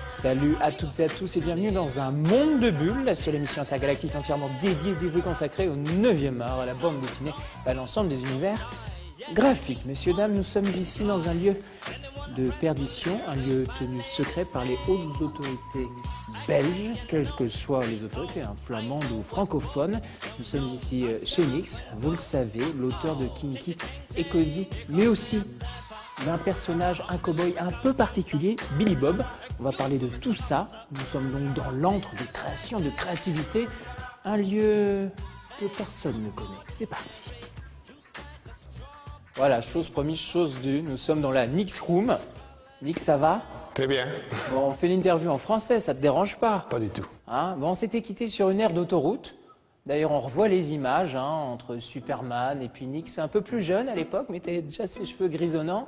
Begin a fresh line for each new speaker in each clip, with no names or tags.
Salut à toutes et à tous et bienvenue dans un monde de bulles, la seule émission intergalactique entièrement dédiée, dévouée, consacrée au 9e art, à la bande dessinée, à l'ensemble des univers graphiques. Messieurs, dames, nous sommes ici dans un lieu de perdition, un lieu tenu secret par les hautes autorités belges, quelles que soient les autorités, flamandes ou francophones. Nous sommes ici chez Nyx, vous le savez, l'auteur de Kinky et Cozy, mais aussi d'un personnage, un cow-boy un peu particulier, Billy Bob. On va parler de tout ça. Nous sommes donc dans l'antre de création, de créativité, un lieu que personne ne connaît. C'est parti. Voilà, chose promise, chose due. Nous sommes dans la Nyx Room. Nyx, ça va?
Très bien.
Bon, on fait l'interview en français, ça te dérange pas?
Pas du tout.
Bon, on s'était quitté sur une aire d'autoroute. D'ailleurs, on revoit les images entre Superman et puis Nyx, un peu plus jeune à l'époque, mais tu avais déjà ses cheveux grisonnants.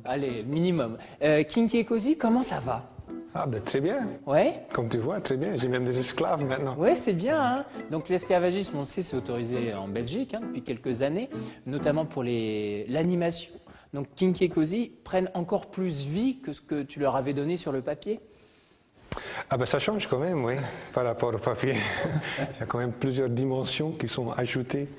Allez, minimum. Kinky et Cozy, comment ça va?
Ah ben très bien.
Ouais.
Comme tu vois, très bien. J'ai même des esclaves maintenant.
Ouais, c'est bien. Donc l'esclavagisme, on le sait, c'est autorisé en Belgique depuis quelques années, notamment pour l'animation. Donc Kinky et Cozy prennent encore plus vie que ce que tu leur avais donné sur le papier.
Ah ben ça change quand même, oui, par rapport au papier. Il y a quand même plusieurs dimensions qui sont ajoutées.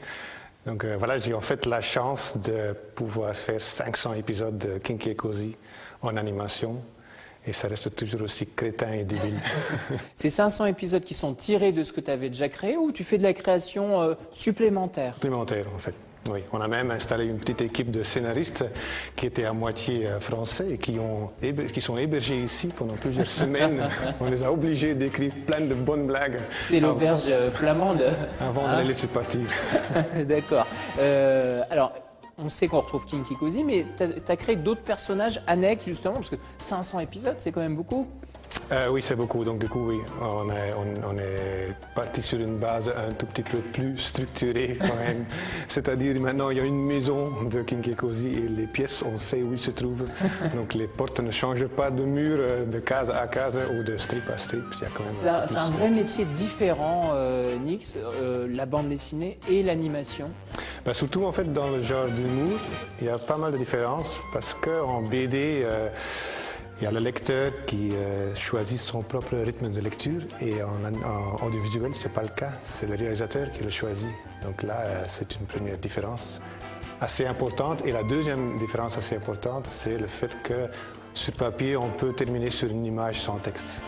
Donc voilà, j'ai en fait la chance de pouvoir faire 500 épisodes de Kinky et Cozy en animation. Et ça reste toujours aussi crétin et débile.
Ces 500 épisodes qui sont tirés de ce que tu avais déjà créé ou tu fais de la création supplémentaire?
Supplémentaire, en fait. Oui, on a même installé une petite équipe de scénaristes qui étaient à moitié français et qui sont hébergés ici pendant plusieurs semaines. On les a obligés d'écrire plein de bonnes blagues.
C'est l'auberge flamande.
Avant de les laisser partir.
D'accord. Alors, on sait qu'on retrouve Kinky Cozy, mais tu as créé d'autres personnages annexes, justement, parce que 500 épisodes, c'est quand même beaucoup.
Oui, c'est beaucoup. Donc, du coup, oui, on est parti sur une base un tout petit peu plus structurée quand même. C'est-à-dire, maintenant, il y a une maison de Kinky et Cozy et les pièces, on sait où ils se trouvent. Donc, les portes ne changent pas de mur de case à case ou de strip à strip.
C'est un vrai métier différent, Nyx, la bande dessinée et l'animation.
Ben, surtout, en fait, dans le genre d'humour, il y a pas mal de différences parce qu'en BD, il y a le lecteur qui choisit son propre rythme de lecture et en audiovisuel, ce n'est pas le cas. C'est le réalisateur qui le choisit. Donc là, c'est une première différence assez importante. Et la deuxième différence assez importante, c'est le fait que sur papier, on peut terminer sur une image sans texte.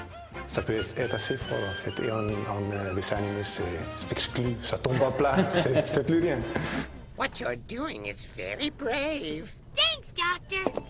Ça peut être assez fort en fait. Et en dessin animé, c'est exclu. Ça tombe à plat. C'est plus rien.
What you're doing is very brave.
Thanks, Doctor.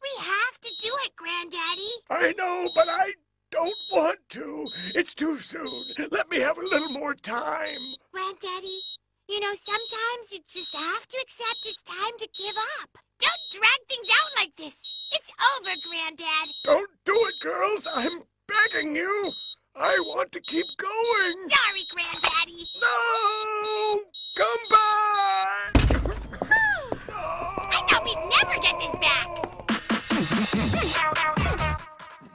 We have to do it, Granddaddy.
I know, but I don't want to. It's too soon. Let me have a little more time.
Granddaddy, you know, sometimes you just have to accept it's time to give up. Don't drag things out like this. It's over, Granddad.
Don't do it, girls. I'm begging you. I want to keep going.
Sorry, Granddaddy.
No! Come back!
I thought we'd never get this back.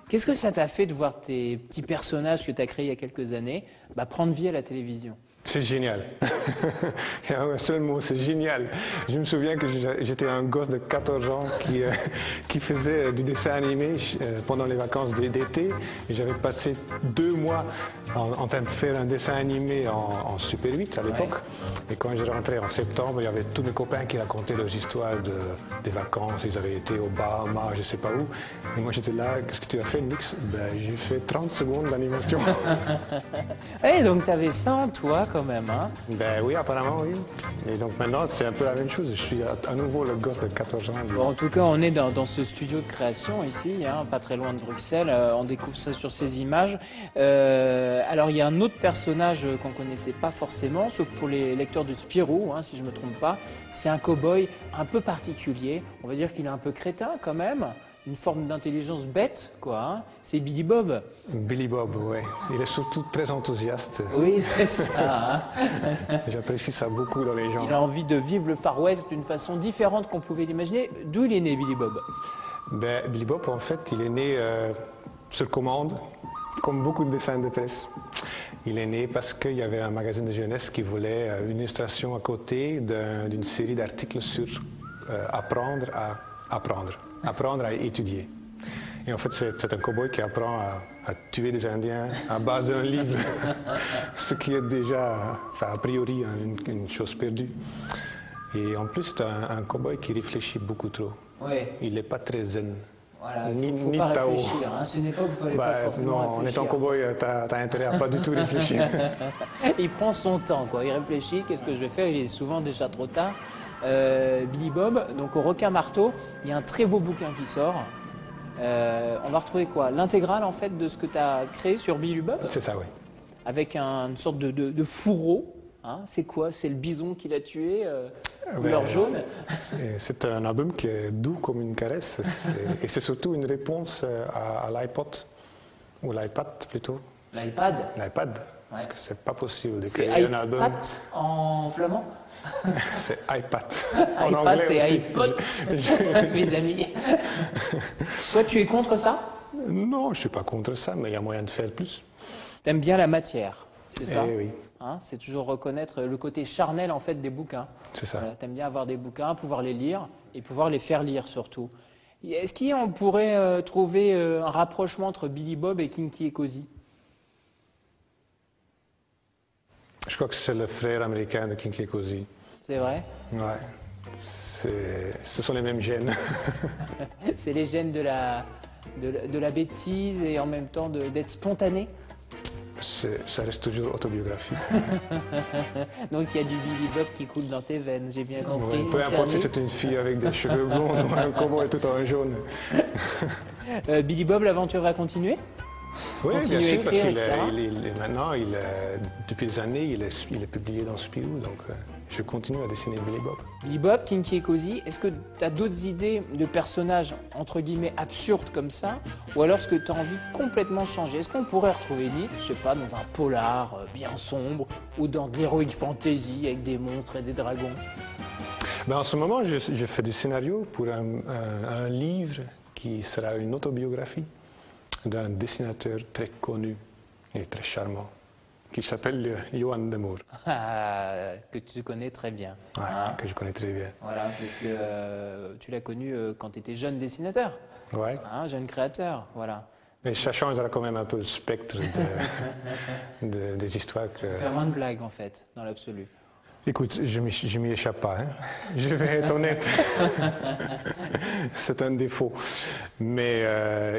Qu'est-ce que ça t'a fait de voir tes petits personnages que tu as créés il y a quelques années prendre vie à la télévision?
C'est génial. Il y a un seul mot, c'est génial. Je me souviens que j'étais un gosse de 14 ans qui faisait du dessin animé pendant les vacances d'été. Et j'avais passé 2 mois en train de faire un dessin animé en Super 8 à l'époque. Ouais. Et quand je rentrais en septembre, il y avait tous mes copains qui racontaient leurs histoires des vacances. Ils avaient été au Bahamas, je ne sais pas où. Et moi j'étais là, qu'est-ce que tu as fait, Nyx? J'ai fait 30 secondes d'animation.
Et donc tu avais ça en toi quand même, hein?
Oui, apparemment, oui. Et donc maintenant, c'est un peu la même chose. Je suis à nouveau le gosse de 14 ans.
Bon, en tout cas, on est dans ce studio de création ici, pas très loin de Bruxelles. On découvre ça sur ces images. Alors, il y a un autre personnage qu'on ne connaissait pas forcément, sauf pour les lecteurs de Spirou, si je ne me trompe pas. C'est un cow-boy un peu particulier. On va dire qu'il est un peu crétin quand même. une forme d'intelligence bête, quoi. Hein. C'est Billy Bob.
Billy Bob, oui. Il est surtout très enthousiaste.
Oui, c'est ça. Hein.
J'apprécie ça beaucoup dans les gens.
Il a envie de vivre le Far West d'une façon différente qu'on pouvait l'imaginer. D'où il est né, Billy Bob?
Ben, Billy Bob, en fait, il est né sur commande, comme beaucoup de dessins de presse. Il est né parce qu'il y avait un magazine de jeunesse qui voulait une illustration à côté d'une série d'articles sur apprendre à étudier. Et en fait, c'est un cow-boy qui apprend à tuer des Indiens à base d'un livre, ce qui est déjà, enfin, a priori, une chose perdue. Et en plus, c'est un cow-boy qui réfléchit beaucoup trop.
Ouais.
Il n'est pas très zen.
Voilà,
Ni
pas
Tao.
réfléchir. Hein. C'est une époque où il fallait pas forcément
non, en
réfléchir.
étant cow-boy, t'as intérêt à pas du tout réfléchir.
Il prend son temps, quoi. Il réfléchit. Qu'est-ce que je vais faire? Il est souvent déjà trop tard. Billy Bob, donc au requin marteau, il y a un très beau bouquin qui sort. On va retrouver quoi? L'intégrale en fait de ce que tu as créé sur Billy Bob,
C'est ça, oui.
avec une sorte de fourreau. Hein. C'est quoi? C'est le bison qui l'a tué, couleur jaune.
C'est un album qui est doux comme une caresse. Et c'est surtout une réponse à l'iPod, ou l'iPad plutôt.
L'iPad.
L'iPad. Parce que c'est pas possible de
C'est
créer un album.
iPad en flamand.
C'est iPad. En
iPad
anglais
et
aussi.
iPod, mes amis. Toi, tu es contre ça?
Non, je suis pas contre ça, mais il y a moyen de faire plus.
T'aimes bien la matière, c'est ça?
Eh oui,
Hein, c'est toujours reconnaître le côté charnel en fait des bouquins.
c'est ça.
Voilà, t'aimes bien avoir des bouquins, pouvoir les lire et pouvoir les faire lire surtout. Est-ce qu'on pourrait trouver un rapprochement entre Billy Bob et Kinky et Cozy?
Je crois que c'est le frère américain de Kinky Cozy.
C'est vrai?
Ouais. Ce sont les mêmes gènes.
C'est les gènes de la bêtise et en même temps d'être spontané.
Ça reste toujours autobiographique.
Donc il y a du Billy Bob qui coule dans tes veines, j'ai bien compris.
Ouais, peu
mon
importe si
Fernie.
c'est une fille avec des cheveux blonds ou un cowboy tout en jaune.
Billy Bob, l'aventure va continuer?
Oui,
Continue
bien
à
sûr, parce
écrire,
qu'il
etc.
maintenant, depuis des années, il est publié dans Spirou, donc je continue à dessiner Billy Bob.
Billy Bob, Kinky et Cozy, est-ce que tu as d'autres idées de personnages entre guillemets absurdes comme ça? Ou alors est-ce que tu as envie de complètement changer? Est-ce qu'on pourrait retrouver Nick, je sais pas, dans un polar bien sombre ou dans de l'heroic fantasy avec des monstres et des dragons?
Ben, en ce moment, je fais du scénario pour un livre qui sera une autobiographie d'un dessinateur très connu et très charmant qui s'appelle Johan de Moor,
Que tu connais très bien.
ouais,
Hein?
que je connais très bien.
Voilà, parce que tu l'as connu quand tu étais jeune dessinateur,
Ouais.
hein, jeune créateur, voilà.
Mais ça changera quand même un peu le spectre des histoires que...
Faire moins de blagues en fait, dans l'absolu.
Écoute, je m'y échappe pas, hein. Je vais être honnête. C'est un défaut. Mais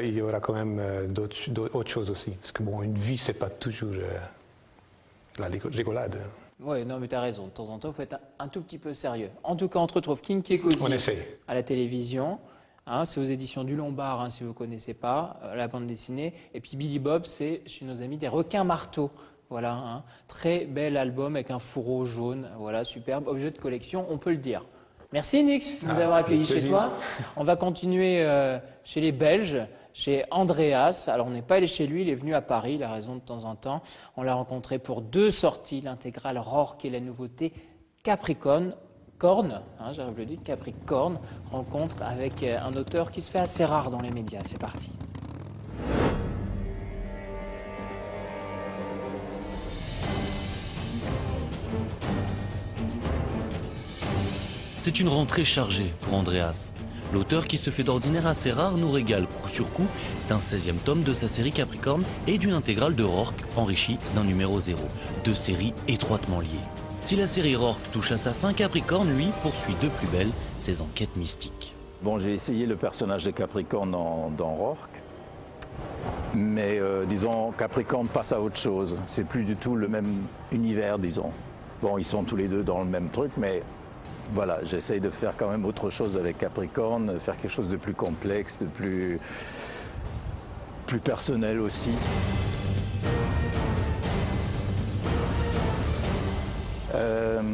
il y aura quand même autre chose aussi. Parce que bon, une vie, c'est pas toujours la rigolade.
Oui, non, mais tu as raison. De temps en temps, il faut être un tout petit peu sérieux. En tout cas, on te retrouve Kinky et Cozy
On essaye.
à la télévision. Hein, c'est aux éditions du Lombard, hein, si vous ne connaissez pas, la bande dessinée. Et puis Billy Bob, c'est chez nos amis des Requins Marteaux. Voilà, hein, très bel album avec un fourreau jaune. Voilà, superbe objet de collection, on peut le dire. Merci Nix de nous avoir accueillis
avec
chez
plaisir.
toi. On va continuer chez les Belges, chez Andreas. Alors on n'est pas allé chez lui, il est venu à Paris, il a raison de temps en temps. On l'a rencontré pour 2 sorties, l'intégrale Rorke et la nouveauté Capricorne. Corne, hein, j'arrive à le dire, Capricorne, rencontre avec un auteur qui se fait assez rare dans les médias. C'est parti.
C'est une rentrée chargée pour Andreas. L'auteur qui se fait d'ordinaire assez rare nous régale coup sur coup d'un 16e tome de sa série Capricorne et d'une intégrale de Rorke enrichie d'un numéro 0. 2 séries étroitement liées. Si la série Rorke touche à sa fin, Capricorne, lui, poursuit de plus belle ses enquêtes mystiques.
Bon, j'ai essayé le personnage de Capricorne dans Rorke, mais disons, Capricorne passe à autre chose. C'est plus du tout le même univers, disons. Bon, ils sont tous les deux dans le même truc, mais voilà, j'essaye de faire quand même autre chose avec Capricorne, faire quelque chose de plus complexe, de plus personnel aussi.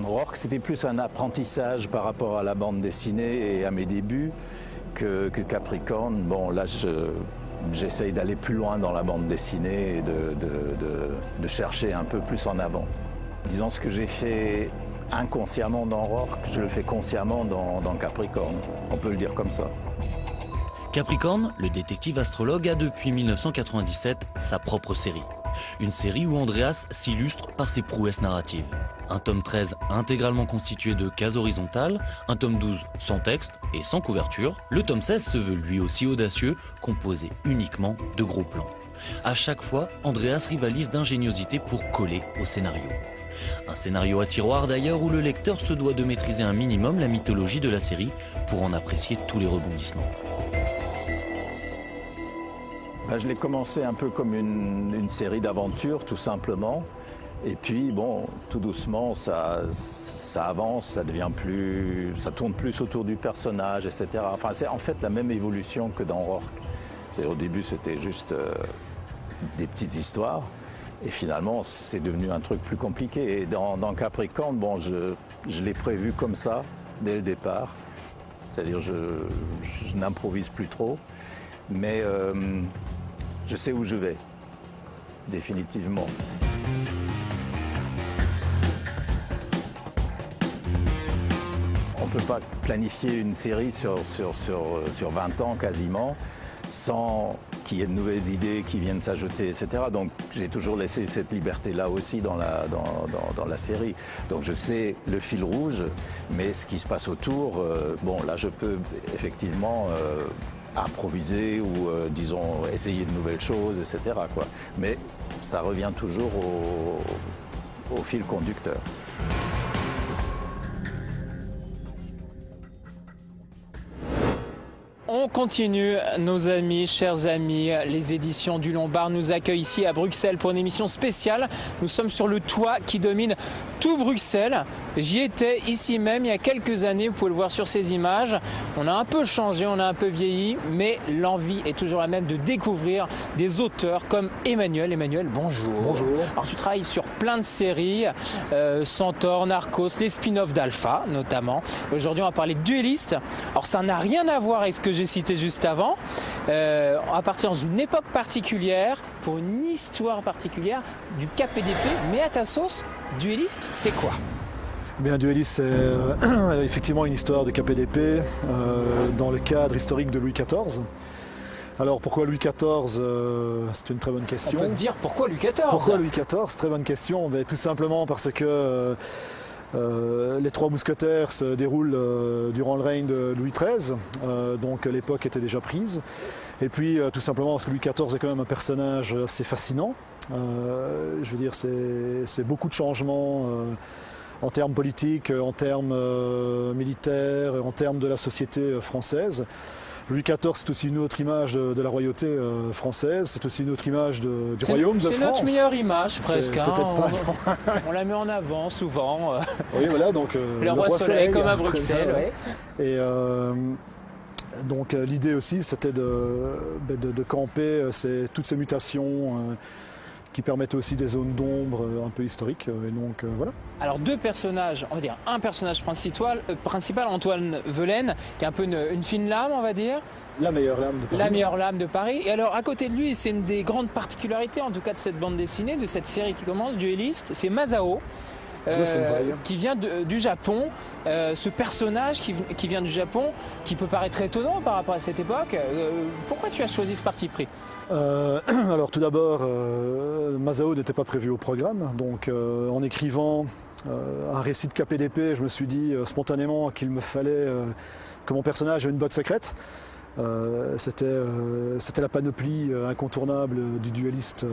Rorke, c'était plus un apprentissage par rapport à la bande dessinée et à mes débuts. que Capricorne, bon là j'essaye d'aller plus loin dans la bande dessinée et de chercher un peu plus en avant. Disons ce que j'ai fait inconsciemment dans Rorke, je le fais consciemment dans Capricorne, on peut le dire comme ça.
Capricorne, le détective astrologue, a depuis 1997 sa propre série. Une série où Andreas s'illustre par ses prouesses narratives. Un tome 13 intégralement constitué de cases horizontales, un tome 12 sans texte et sans couverture. Le tome 16 se veut lui aussi audacieux, composé uniquement de gros plans. À chaque fois, Andreas rivalise d'ingéniosité pour coller au scénario. Un scénario à tiroir d'ailleurs où le lecteur se doit de maîtriser un minimum la mythologie de la série pour en apprécier tous les rebondissements.
Je l'ai commencé un peu comme une série d'aventures, tout simplement. Et puis, bon, tout doucement, ça avance, ça tourne plus autour du personnage, etc. Enfin, c'est en fait la même évolution que dans Rorke. Au début, c'était juste des petites histoires. Et finalement, c'est devenu un truc plus compliqué. Et dans Capricorne, bon, je l'ai prévu comme ça, dès le départ. C'est-à-dire, je n'improvise plus trop. Mais je sais où je vais, définitivement. On ne peut pas planifier une série sur 20 ans quasiment sans qu'il y ait de nouvelles idées qui viennent s'ajouter, etc. Donc j'ai toujours laissé cette liberté-là aussi dans la série. Donc je sais le fil rouge, mais ce qui se passe autour, bon là je peux effectivement improviser ou disons essayer de nouvelles choses, etc. quoi. Mais ça revient toujours au fil conducteur.
On continue, nos amis, chers amis, les éditions du Lombard nous accueillent ici à Bruxelles pour une émission spéciale. Nous sommes sur le toit qui domine tout Bruxelles. J'y étais ici même il y a quelques années, vous pouvez le voir sur ces images. On a un peu changé, on a un peu vieilli, mais l'envie est toujours la même de découvrir des auteurs comme Emmanuel. Emmanuel, bonjour.
Bonjour.
Alors tu travailles sur plein de séries, Centaure, Narcos, les spin-offs d'Alpha notamment. Aujourd'hui on va parler de Duelist. Alors ça n'a rien à voir avec ce que j'ai cité juste avant. On va partir dans une époque particulière, pour une histoire particulière du KPDP, mais à ta sauce, Duelist, c'est quoi ?
Bien, Duelist, c'est effectivement une histoire de KPDP dans le cadre historique de Louis XIV. Alors pourquoi Louis XIV c'est une très bonne question.
On peut dire pourquoi Louis XIV ?
Pourquoi Louis XIV ? Très bonne question. Mais tout simplement parce que les Trois Mousquetaires se déroulent durant le règne de Louis XIII, donc l'époque était déjà prise. Et puis tout simplement parce que Louis XIV est quand même un personnage assez fascinant. Je veux dire, c'est beaucoup de changements en termes politiques, en termes militaires, en termes de la société française. Louis XIV, c'est aussi une autre image de la royauté française, c'est aussi une autre image du royaume de France.
C'est notre meilleure image presque, hein. On la met en avant souvent.
Oui, voilà, donc
le roi soleil comme à Bruxelles. Ouais.
Et donc l'idée aussi, c'était de camper toutes ces mutations qui permettent aussi des zones d'ombre un peu historiques. Et donc voilà.
Alors deux personnages, on va dire un personnage principal, Antoine Velaine, qui est un peu une fine lame, on va dire.
La meilleure lame de Paris.
La meilleure lame de Paris. Et alors à côté de lui, c'est une des grandes particularités, en tout cas de cette bande dessinée, de cette série qui commence, Duelist, c'est Masao. Qui vient du Japon, ce personnage qui vient du Japon, qui peut paraître étonnant par rapport à cette époque. Pourquoi tu as choisi ce parti pris ?
Alors tout d'abord, Masao n'était pas prévu au programme, donc en écrivant un récit de KPDP, je me suis dit spontanément qu'il me fallait que mon personnage ait une botte secrète. C'était la panoplie incontournable du dueliste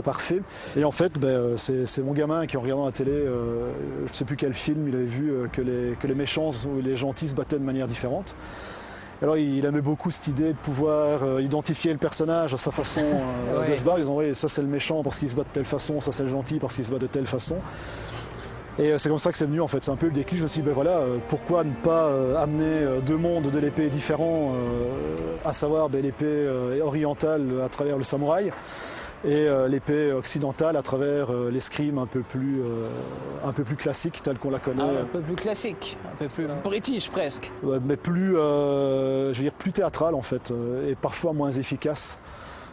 parfait. Et en fait, c'est mon gamin qui, en regardant la télé, je ne sais plus quel film, il avait vu que les méchants ou les gentils se battaient de manière différente. Alors il aimait beaucoup cette idée de pouvoir identifier le personnage à sa façon de se battre. Ils ont dit, ça c'est le méchant parce qu'il se bat de telle façon, ça c'est le gentil parce qu'il se bat de telle façon. Et c'est comme ça que c'est venu en fait, c'est un peu le déclic. Je me suis dit, pourquoi ne pas amener deux mondes de l'épée différents, à savoir l'épée orientale à travers le samouraï, et l'épée occidentale à travers l'escrime un peu plus classique telle qu'on la connaît.
Un peu plus classique, un peu plus british presque.
Mais plus, je veux dire, plus théâtrale en fait, et parfois moins efficace.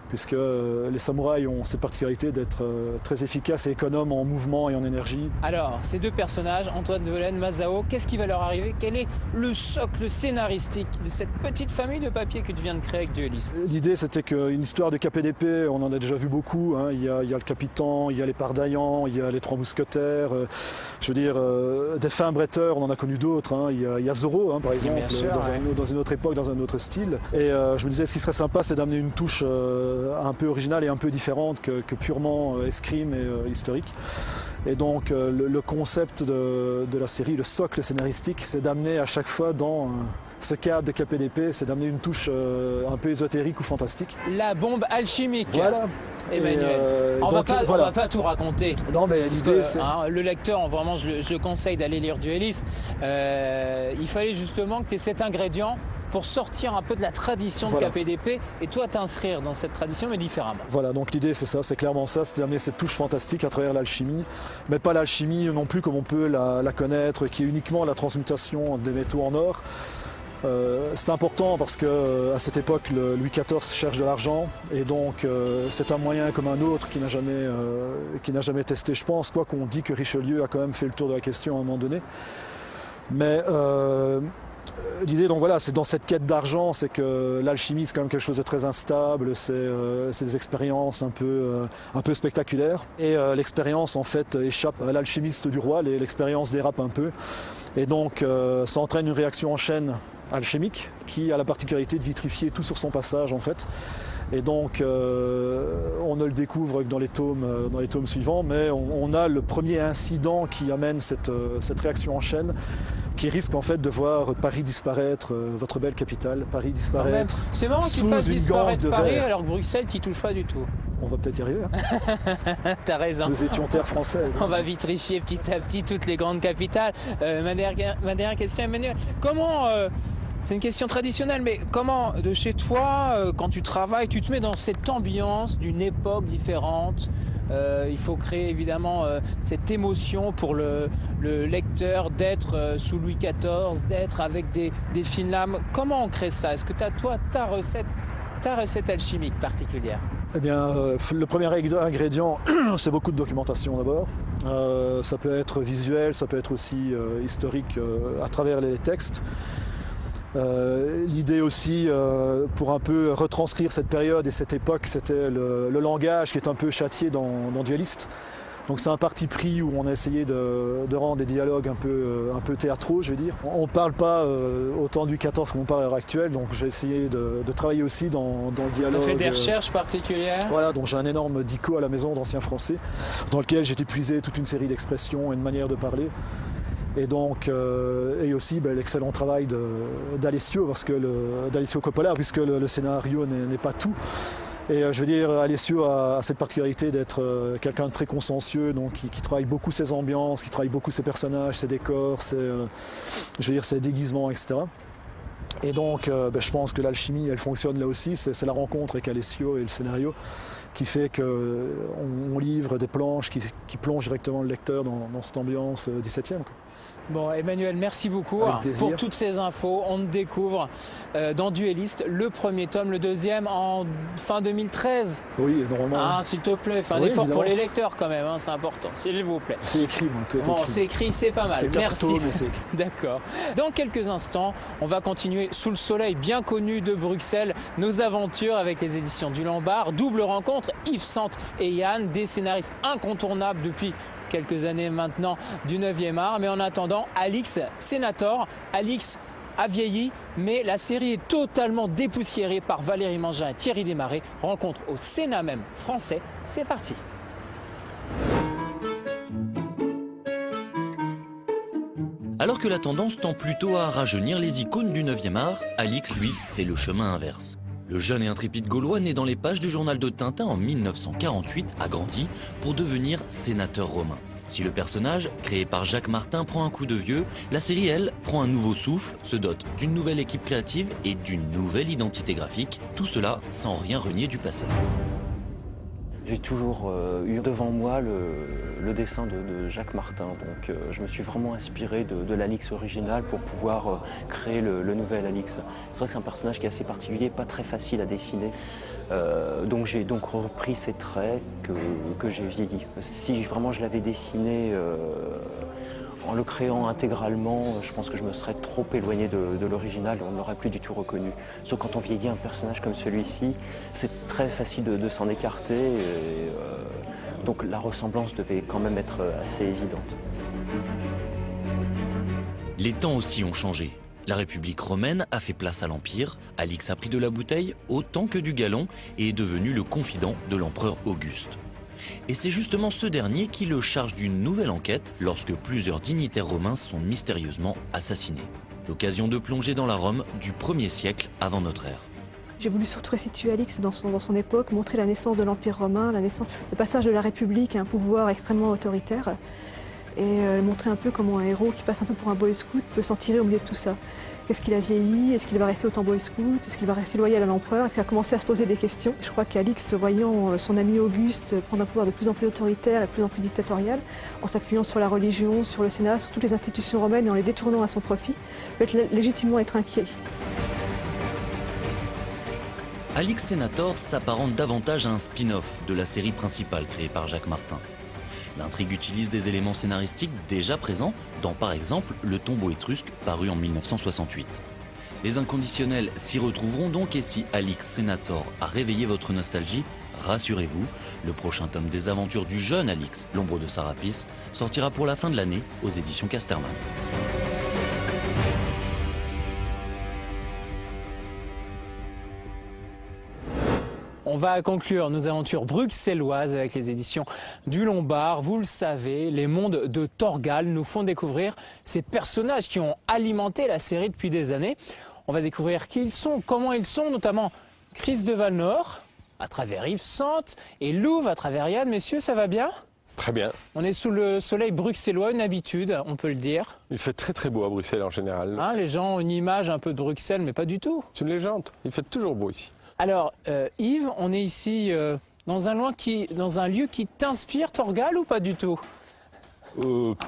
Puisque les samouraïs ont cette particularité d'être très efficaces et économes en mouvement et en énergie.
Alors, ces deux personnages, Antoine Develaine, Masao, qu'est-ce qui va leur arriver? Quel est le socle scénaristique de cette petite famille de papier que tu viens de créer avec Duelist?
L'idée, c'était qu'une histoire de KPDP, on en a déjà vu beaucoup. Hein. Il y a le Capitan, il y a les Pardaillans, il y a les Trois Mousquetaires. Je veux dire, des Fimbretteurs, on en a connu d'autres. Hein. Il y a Zorro, hein, par exemple,
sûr,
dans une autre époque, dans un autre style. Et je me disais, ce qui serait sympa, c'est d'amener une touche un peu originale et un peu différente que purement escrime et historique. Et donc le concept de la série, le socle scénaristique, c'est d'amener à chaque fois dans ce cadre de KPDP, c'est d'amener une touche un peu ésotérique ou fantastique.
La bombe alchimique.
Voilà.
Emmanuel, on va pas tout raconter.
Non, mais l'idée, c'est...
le lecteur, vraiment, je conseille d'aller lire Duelist. Il fallait justement que tu aies cet ingrédient pour sortir un peu de la tradition de KPDP et toi t'inscrire dans cette tradition mais différemment. Voilà,
donc l'idée c'est ça, c'est clairement ça, c'est d'amener cette touche fantastique à travers l'alchimie, mais pas l'alchimie non plus comme on peut la connaître, qui est uniquement la transmutation des métaux en or. C'est important parce que à cette époque, Louis XIV cherche de l'argent et donc c'est un moyen comme un autre qui n'a jamais testé, je pense, quoi qu'on dit que Richelieu a quand même fait le tour de la question à un moment donné. Mais l'idée, donc voilà, c'est dans cette quête d'argent, c'est que l'alchimie c'est quand même quelque chose de très instable, c'est des expériences un peu spectaculaires. Et l'expérience en fait échappe à l'alchimiste du roi, l'expérience dérape un peu. Et donc ça entraîne une réaction en chaîne alchimique qui a la particularité de vitrifier tout sur son passage en fait. Et donc on ne le découvre que dans les tomes suivants, mais on a le premier incident qui amène cette réaction en chaîne, qui risque en fait de voir Paris disparaître, votre belle capitale, Paris disparaître.
C'est marrant qu'il fasse disparaître Paris alors que Bruxelles t'y touche pas du tout.
On va peut-être y arriver. Hein.
T'as raison.
Nous étions terre française.
On va vitrifier petit à petit toutes les grandes capitales. Ma dernière question, Emmanuel, comment... c'est une question traditionnelle, mais comment, de chez toi, quand tu travailles, tu te mets dans cette ambiance d'une époque différente? Il faut créer évidemment cette émotion pour le lecteur d'être sous Louis XIV, d'être avec des fines lames. Comment on crée ça? Est-ce que tu as, toi, ta recette alchimique particulière?
Eh bien, le premier ingrédient, c'est beaucoup de documentation d'abord. Ça peut être visuel, ça peut être aussi historique à travers les textes. L'idée aussi, pour un peu retranscrire cette période et cette époque, c'était le langage qui est un peu châtié dans Duelist. Donc c'est un parti pris où on a essayé de rendre des dialogues un peu théâtraux, je veux dire. On ne parle pas autant du 14 qu'on parle à l'heure actuelle, donc j'ai essayé de travailler aussi dans le dialogue.
Tu as fait des recherches particulières?
Voilà, donc j'ai un énorme dico à la maison d'ancien français, dans lequel j'ai épuisé toute une série d'expressions et de manières de parler. Et donc, et aussi l'excellent travail d'Alessio, d'Alessio Coppola, puisque le scénario n'est pas tout. Et je veux dire, Alessio a cette particularité d'être quelqu'un de très consciencieux, donc qui travaille beaucoup ses ambiances, qui travaille beaucoup ses personnages, ses décors, ses déguisements, etc. Et donc, je pense que l'alchimie, elle fonctionne là aussi. C'est la rencontre avec Alessio et le scénario qui fait qu'on livre des planches qui plongent directement le lecteur dans cette ambiance 17e. Quoi.
Bon, Emmanuel, merci beaucoup pour toutes ces infos. On découvre dans Duelist le premier tome, le deuxième en fin 2013.
Oui, normalement.
S'il te plaît, fais un effort pour les lecteurs quand même, c'est important, s'il vous plaît.
C'est écrit, tout est écrit.
Bon, c'est écrit, c'est pas mal.
C'est 4 tomes, mais c'est écrit.
D'accord. Dans quelques instants, on va continuer sous le soleil bien connu de Bruxelles, nos aventures avec les éditions du Lombard. Double rencontre, Yves Sante et Yann, des scénaristes incontournables depuis quelques années maintenant du 9e art. Mais en attendant, Alix Sénator. Alix a vieilli, mais la série est totalement dépoussiérée par Valérie Mangin et Thierry Desmarais. Rencontre au Sénat même français. C'est parti.
Alors que la tendance tend plutôt à rajeunir les icônes du 9e art, Alix, lui, fait le chemin inverse. Le jeune et intrépide Gaulois né dans les pages du journal de Tintin en 1948 a grandi pour devenir sénateur romain. Si le personnage, créé par Jacques Martin, prend un coup de vieux, la série, elle, prend un nouveau souffle, se dote d'une nouvelle équipe créative et d'une nouvelle identité graphique, tout cela sans rien renier du passé.
J'ai toujours eu devant moi le dessin de Jacques Martin, donc je me suis vraiment inspiré de l'Alix original pour pouvoir créer le nouvel Alix. C'est vrai que c'est un personnage qui est assez particulier, pas très facile à dessiner, donc j'ai donc repris ces traits que j'ai vieillis. Si vraiment je l'avais dessiné en le créant intégralement, je pense que je me serais trop éloigné de l'original et on ne l'aurait plus du tout reconnu. Sauf quand on vieillit un personnage comme celui-ci, c'est très facile de s'en écarter. Donc la ressemblance devait quand même être assez évidente.
Les temps aussi ont changé. La République romaine a fait place à l'Empire, Alix a pris de la bouteille autant que du galon et est devenu le confident de l'empereur Auguste. Et c'est justement ce dernier qui le charge d'une nouvelle enquête lorsque plusieurs dignitaires romains sont mystérieusement assassinés. L'occasion de plonger dans la Rome du 1er siècle avant notre ère.
J'ai voulu surtout restituer Alix dans son époque, montrer la naissance de l'Empire romain, le passage de la République à un pouvoir extrêmement autoritaire, et montrer un peu comment un héros qui passe un peu pour un boy scout peut s'en tirer au milieu de tout ça. Qu'est-ce qu'il a vieilli? Est-ce qu'il va rester autant boy scout? Est-ce qu'il va rester loyal à l'empereur? Est-ce qu'il a commencé à se poser des questions? Je crois qu'Alix, voyant son ami Auguste prendre un pouvoir de plus en plus autoritaire et de plus en plus dictatorial, en s'appuyant sur la religion, sur le Sénat, sur toutes les institutions romaines et en les détournant à son profit, peut légitimement être inquiet.
Alix Senator s'apparente davantage à un spin-off de la série principale créée par Jacques Martin. L'intrigue utilise des éléments scénaristiques déjà présents dans, par exemple, Le Tombeau étrusque, paru en 1968. Les inconditionnels s'y retrouveront donc, et si Alix Senator a réveillé votre nostalgie, rassurez-vous, le prochain tome des aventures du jeune Alix, l'ombre de Sarapis, sortira pour la fin de l'année aux éditions Casterman.
On va conclure nos aventures bruxelloises avec les éditions du Lombard. Vous le savez, les mondes de Torgal nous font découvrir ces personnages qui ont alimenté la série depuis des années. On va découvrir qui ils sont, comment ils sont, notamment Chris de Valnor, à travers Yves Sante, et Louve à travers Yann. Messieurs, ça va bien?
Très bien.
On est sous le soleil bruxellois, une habitude, on peut le dire.
Il fait très très beau à Bruxelles en général.
Hein, les gens ont une image un peu de Bruxelles, mais pas du tout.
C'est une légende, il fait toujours beau ici.
Alors, Yves, on est ici dans un lieu qui t'inspire, Torgal, ou pas du tout?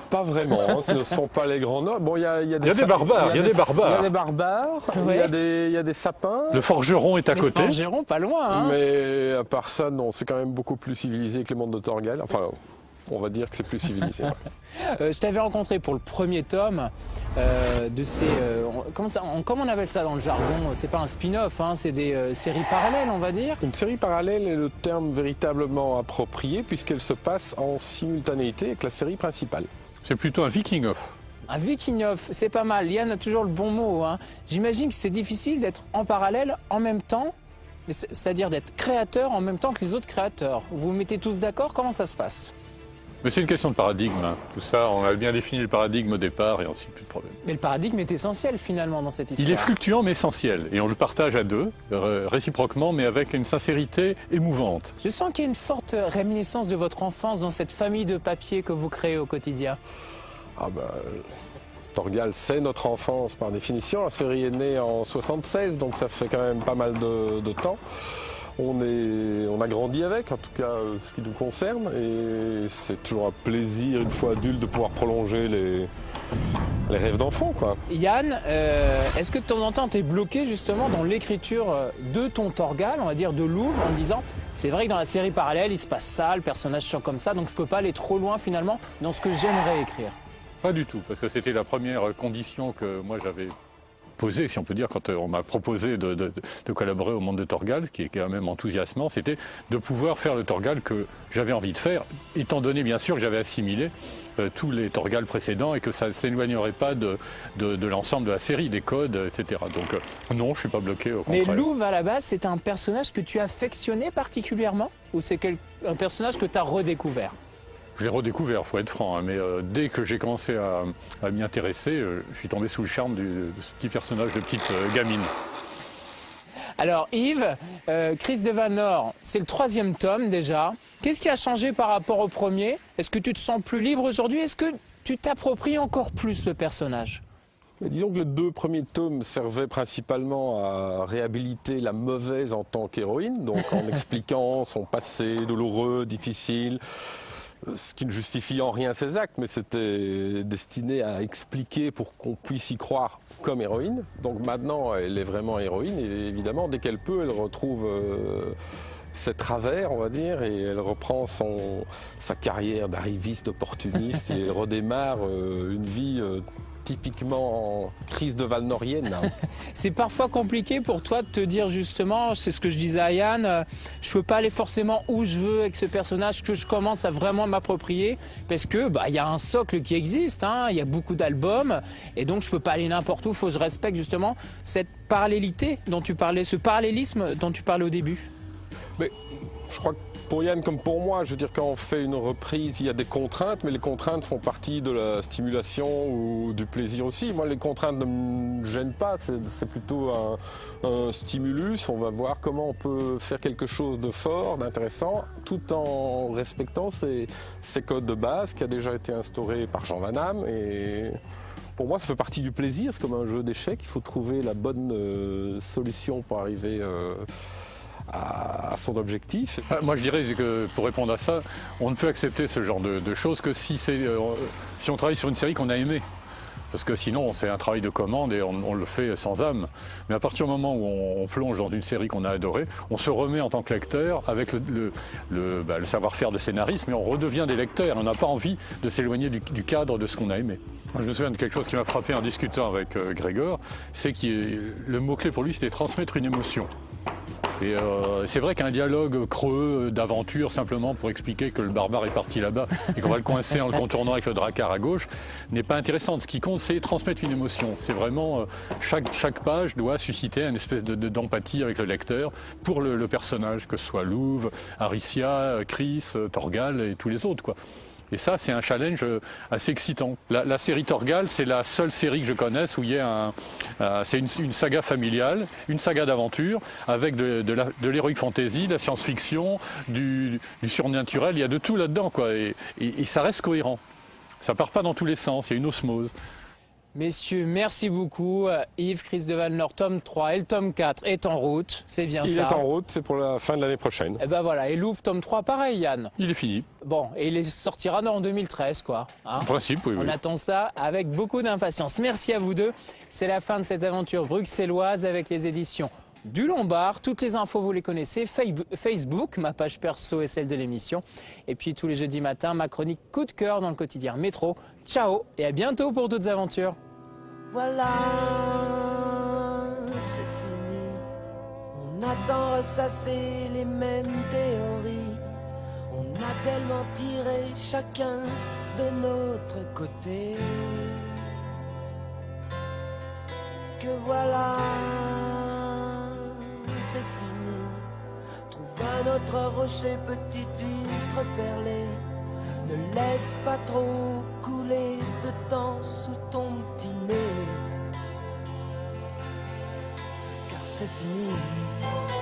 Pas vraiment, hein, ce ne sont pas les grands noms. Bon, il y a des
barbares, il y a des barbares.
Il y a des barbares,
Ouais.
il y a des sapins.
Le forgeron est à côté.
Le forgeron, pas loin. Hein.
Mais à part ça, non, c'est quand même beaucoup plus civilisé que les mondes de Torgal. Enfin, on va dire que c'est plus civilisé.
Je t'avais rencontré pour le premier tome de ces... comment on appelle ça dans le jargon? C'est pas un spin-off, hein, c'est des séries parallèles, on va dire.
Une série parallèle est le terme véritablement approprié puisqu'elle se passe en simultanéité avec la série principale.
C'est plutôt un viking-off.
Un viking-off, c'est pas mal. Yann a toujours le bon mot. Hein. J'imagine que c'est difficile d'être en parallèle en même temps, c'est-à-dire d'être créateur en même temps que les autres créateurs. Vous vous mettez tous d'accord? Comment ça se passe?
Mais c'est une question de paradigme. Hein. Tout ça, on a bien défini le paradigme au départ et ensuite plus de problème.
Mais le paradigme est essentiel finalement dans cette histoire.
Il est fluctuant mais essentiel. Et on le partage à deux, réciproquement, mais avec une sincérité émouvante.
Je sens qu'il y a une forte réminiscence de votre enfance dans cette famille de papier que vous créez au quotidien.
Ah bah, Torgal, c'est notre enfance par définition. La série est née en 76, donc ça fait quand même pas mal de temps. On a grandi avec, en tout cas ce qui nous concerne, et c'est toujours un plaisir, une fois adulte, de pouvoir prolonger les rêves d'enfant, quoi.
Yann, est-ce que de temps en temps tu es bloqué justement dans l'écriture de ton Torgal, on va dire de Louvre, en disant c'est vrai que dans la série parallèle il se passe ça, le personnage chante comme ça, donc je peux pas aller trop loin finalement dans ce que j'aimerais écrire?
Pas du tout, parce que c'était la première condition que moi j'avais posée, si on peut dire, quand on m'a proposé de collaborer au monde de Torgal, qui est quand même enthousiasmant, c'était de pouvoir faire le Torgal que j'avais envie de faire, étant donné bien sûr que j'avais assimilé tous les Torgal précédents et que ça ne s'éloignerait pas de l'ensemble de la série, des codes, etc. Donc non, je ne suis pas bloqué, au contraire.
Mais Louve, à la base, c'est un personnage que tu affectionnais particulièrement, ou c'est un personnage que tu as redécouvert?
Je l'ai redécouvert, il faut être franc, hein, mais dès que j'ai commencé à m'y intéresser, je suis tombé sous le charme de ce petit personnage de petite gamine.
Alors Yves, Chris de Valnor, c'est le 3e tome déjà. Qu'est-ce qui a changé par rapport au premier? Est-ce que tu te sens plus libre aujourd'hui? Est-ce que tu t'appropries encore plus le personnage?
Mais disons que les 2 premiers tomes servaient principalement à réhabiliter la mauvaise en tant qu'héroïne, donc en expliquant son passé douloureux, difficile, ce qui ne justifie en rien ses actes, mais c'était destiné à expliquer pour qu'on puisse y croire comme héroïne. Donc maintenant, elle est vraiment héroïne, et évidemment, dès qu'elle peut, elle retrouve ses travers, on va dire, et elle reprend sa carrière d'arriviste opportuniste, et elle redémarre une vie typiquement en crise de valnorienne.
C'est parfois compliqué pour toi de te dire justement, c'est ce que je disais à Yann, je peux pas aller forcément où je veux avec ce personnage que je commence à vraiment m'approprier parce que y a un socle qui existe, hein, il y a beaucoup d'albums et donc je peux pas aller n'importe où, il faut que je respecte justement cette parallélité dont tu parlais, ce parallélisme dont tu parlais au début.
Mais je crois que pour Yann comme pour moi, je veux dire, quand on fait une reprise, il y a des contraintes, mais les contraintes font partie de la stimulation ou du plaisir aussi. Moi, les contraintes ne me gênent pas, c'est plutôt un stimulus. On va voir comment on peut faire quelque chose de fort, d'intéressant, tout en respectant ces codes de base qui a déjà été instauré par Jean Van Damme. Et pour moi, ça fait partie du plaisir. C'est comme un jeu d'échecs. Il faut trouver la bonne solution pour arriver à son objectif.
Moi je dirais que pour répondre à ça, on ne peut accepter ce genre de choses que si on travaille sur une série qu'on a aimée. Parce que sinon c'est un travail de commande et on le fait sans âme. Mais à partir du moment où on plonge dans une série qu'on a adorée, on se remet en tant que lecteur avec le savoir-faire de scénariste, mais on redevient des lecteurs. On n'a pas envie de s'éloigner du cadre de ce qu'on a aimé. Moi, je me souviens de quelque chose qui m'a frappé en discutant avec Grégor, c'est que le mot-clé pour lui c'était transmettre une émotion. Et c'est vrai qu'un dialogue creux d'aventure simplement pour expliquer que le barbare est parti là-bas et qu'on va le coincer en le contournant avec le drakkar à gauche n'est pas intéressant. Ce qui compte, c'est transmettre une émotion. C'est vraiment chaque page doit susciter une espèce d'empathie avec le lecteur pour le personnage, que ce soit Louve, Aricia, Chris, Torgal et tous les autres, quoi. Et ça, c'est un challenge assez excitant. La série Torgal, c'est la seule série que je connaisse où il y a c'est une saga familiale, une saga d'aventure, avec de l'heroic fantasy, de la science-fiction, du surnaturel. Il y a de tout là-dedans, quoi. Et ça reste cohérent. Ça part pas dans tous les sens, il y a une osmose.
Messieurs, merci beaucoup. Yves, Chris de Valnor, tome 3 et le tome 4 est en route, c'est bien ça.
Il est en route, c'est pour la fin de l'année prochaine.
Et ben voilà, et Louvre, tome 3, pareil Yann.
Il est fini.
Bon, et il sortira en 2013, quoi. Hein,
en principe, oui.
On attend ça avec beaucoup d'impatience. Merci à vous deux. C'est la fin de cette aventure bruxelloise avec les éditions du Lombard. Toutes les infos, vous les connaissez. Facebook, ma page perso et celle de l'émission. Et puis tous les jeudis matins, ma chronique coup de cœur dans le quotidien Métro. Ciao et à bientôt pour d'autres aventures.
Voilà, c'est fini. On a tant ressassé les mêmes théories. On a tellement tiré chacun de notre côté que voilà, c'est fini. Trouve un autre rocher, petite huître perlée. Ne laisse pas trop couler de temps sous ton petit nez, car c'est fini.